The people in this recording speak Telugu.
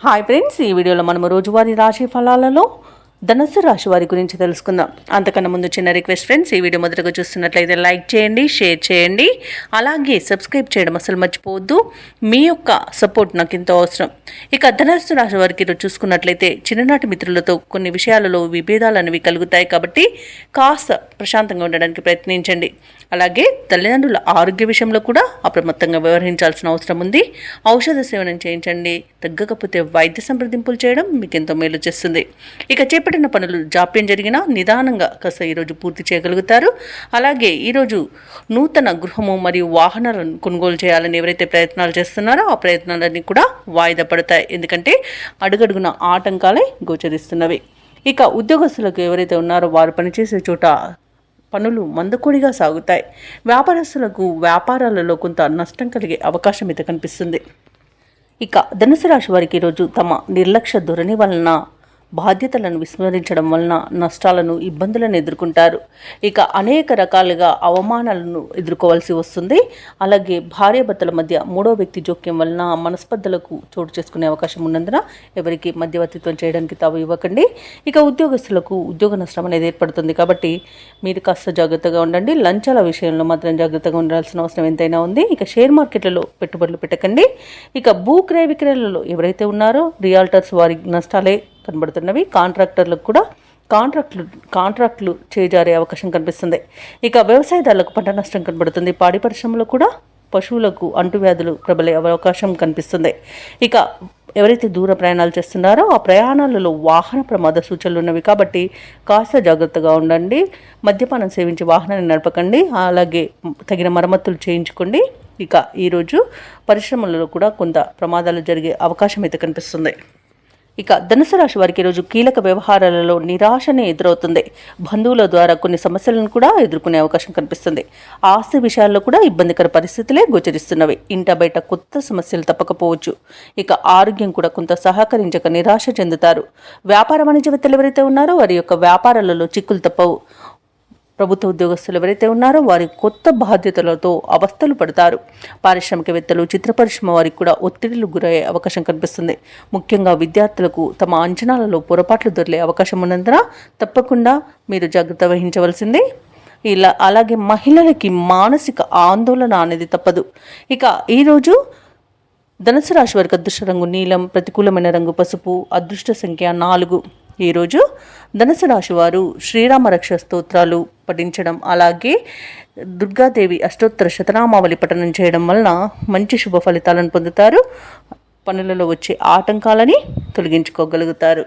హాయ్ ఫ్రెండ్స్, ఈ వీడియోలో మనము రోజువారీ రాశి ఫలాలలో ధనుస్సు రాశి వారి గురించి తెలుసుకుందాం. అంతకన్నా ముందు చిన్న రిక్వెస్ట్ ఫ్రెండ్స్, ఈ వీడియో మొదటగా చూస్తున్నట్లయితే లైక్ చేయండి, షేర్ చేయండి, అలాగే సబ్స్క్రైబ్ చేయడం అసలు మర్చిపోవద్దు. మీ యొక్క సపోర్ట్ నాకు ఎంతో అవసరం. ఇక ధనుస్సు రాశి వారికి చూసుకున్నట్లయితే చిన్ననాటి మిత్రులతో కొన్ని విషయాలలో విభేదాలు అనేవి కలుగుతాయి కాబట్టి కాస్త ప్రశాంతంగా ఉండడానికి ప్రయత్నించండి. అలాగే తల్లిదండ్రుల ఆరోగ్య విషయంలో కూడా అప్రమత్తంగా వ్యవహరించాల్సిన అవసరం ఉంది. ఔషధ సేవనం చేయించండి, తగ్గకపోతే వైద్య సంప్రదింపులు చేయడం మీకు ఎంతో మేలు చేస్తుంది. ఇక చేపట్టిన పనులు జాప్యం జరిగినా నిదానంగా కాస్త ఈరోజు పూర్తి చేయగలుగుతారు. అలాగే ఈరోజు నూతన గృహము మరియు వాహనాలను కొనుగోలు చేయాలని ఎవరైతే ప్రయత్నాలు చేస్తున్నారో ఆ ప్రయత్నాలన్నీ కూడా వాయిదా పడతాయి. ఎందుకంటే అడుగడుగున ఆటంకాలే గోచరిస్తున్నవి. ఇక ఉద్యోగస్తులకు ఎవరైతే ఉన్నారో వారు పనిచేసే చోట పనులు మందకొడిగా సాగుతాయి. వ్యాపారస్తులకు వ్యాపారాలలో కొంత నష్టం కలిగే అవకాశం అయితే కనిపిస్తుంది. ఇక ధనుసు రాశి వారికి ఈరోజు తమ నిర్లక్ష్య ధోరణి వలన బాధ్యతలను విస్మరించడం వలన నష్టాలను, ఇబ్బందులను ఎదుర్కొంటారు. ఇక అనేక రకాలుగా అవమానాలను ఎదుర్కోవాల్సి వస్తుంది. అలాగే భార్యాభర్తల మధ్య మూడో వ్యక్తి జోక్యం వలన మనస్పర్ధలకు చోటు చేసుకునే అవకాశం ఉన్నందున ఎవరికి మధ్యవర్తిత్వం చేయడానికి తావు ఇవ్వకండి. ఇక ఉద్యోగస్తులకు ఉద్యోగ నష్టం అనేది ఏర్పడుతుంది కాబట్టి మీరు కాస్త జాగ్రత్తగా ఉండండి. లంచాల విషయంలో మాత్రం జాగ్రత్తగా ఉండాల్సిన అవసరం ఎంతైనా ఉంది. ఇక షేర్ మార్కెట్లలో పెట్టుబడులు పెట్టకండి. ఇక భూ క్రయ విక్రయాలలో ఎవరైతే ఉన్నారో రియాల్టర్స్ వారి నష్టాలే కనబడుతున్నవి. కాంట్రాక్టర్లకు కూడా కాంట్రాక్టులు చేజారే అవకాశం కనిపిస్తుంది. ఇక వ్యవసాయదారులకు పంట నష్టం కనబడుతుంది. పాడి పరిశ్రమలో కూడా పశువులకు అంటువ్యాధులు ప్రబలే అవకాశం కనిపిస్తుంది. ఇక ఎవరైతే దూర ప్రయాణాలు చేస్తున్నారో ఆ ప్రయాణాలలో వాహన ప్రమాద సూచనలు ఉన్నవి కాబట్టి కాస్త జాగ్రత్తగా ఉండండి. మద్యపానం సేవించి వాహనాన్ని నడపకండి. అలాగే తగిన మరమ్మతులు చేయించుకోండి. ఇక ఈరోజు పరిశ్రమలలో కూడా కొంత ప్రమాదాలు జరిగే అవకాశం అయితే కనిపిస్తుంది. ఇక ధనుసు రాశి వారికి ఈరోజు కీలక వ్యవహారాలలో నిరాశనే ఎదురవుతుంది. బంధువుల ద్వారా కొన్ని సమస్యలను కూడా ఎదుర్కొనే అవకాశం కనిపిస్తుంది. ఆస్తి విషయాల్లో కూడా ఇబ్బందికర పరిస్థితులే గోచరిస్తున్నవి. ఇంట బయట కొత్త సమస్యలు తప్పకపోవచ్చు. ఇక ఆరోగ్యం కూడా కొంత సహకరించక నిరాశ చెందుతారు. వ్యాపార వాణిజ్యవేత్తలు ఎవరైతే ఉన్నారో వారి యొక్క వ్యాపారాలలో చిక్కులు తప్పవు. ప్రభుత్వ ఉద్యోగస్తులు ఎవరైతే ఉన్నారో వారి కొత్త బాధ్యతలతో అవస్థలు పడతారు. పారిశ్రామికవేత్తలు, చిత్ర పరిశ్రమ వారికి కూడా ఒత్తిడిలు గురయ్యే అవకాశం కనిపిస్తుంది. ముఖ్యంగా విద్యార్థులకు తమ అంచనాలలో పొరపాట్లు దొరికే అవకాశం ఉన్నందున తప్పకుండా మీరు జాగ్రత్త వహించవలసిందే. అలాగే మహిళలకి మానసిక ఆందోళన అనేది తప్పదు. ఇక ఈరోజు ధనుసు రాశి వారికి అదృష్ట రంగు నీలం, ప్రతికూలమైన రంగు పసుపు, అదృష్ట సంఖ్య 4. ఈరోజు ధనుసు రాశి వారు శ్రీరామ రక్ష స్తోత్రాలు పఠించడం, అలాగే దుర్గాదేవి అష్టోత్తర శతనామావళి పఠనం చేయడం వలన మంచి శుభ ఫలితాలను పొందుతారు. పనులలో వచ్చే ఆటంకాలని తొలగించుకోగలుగుతారు.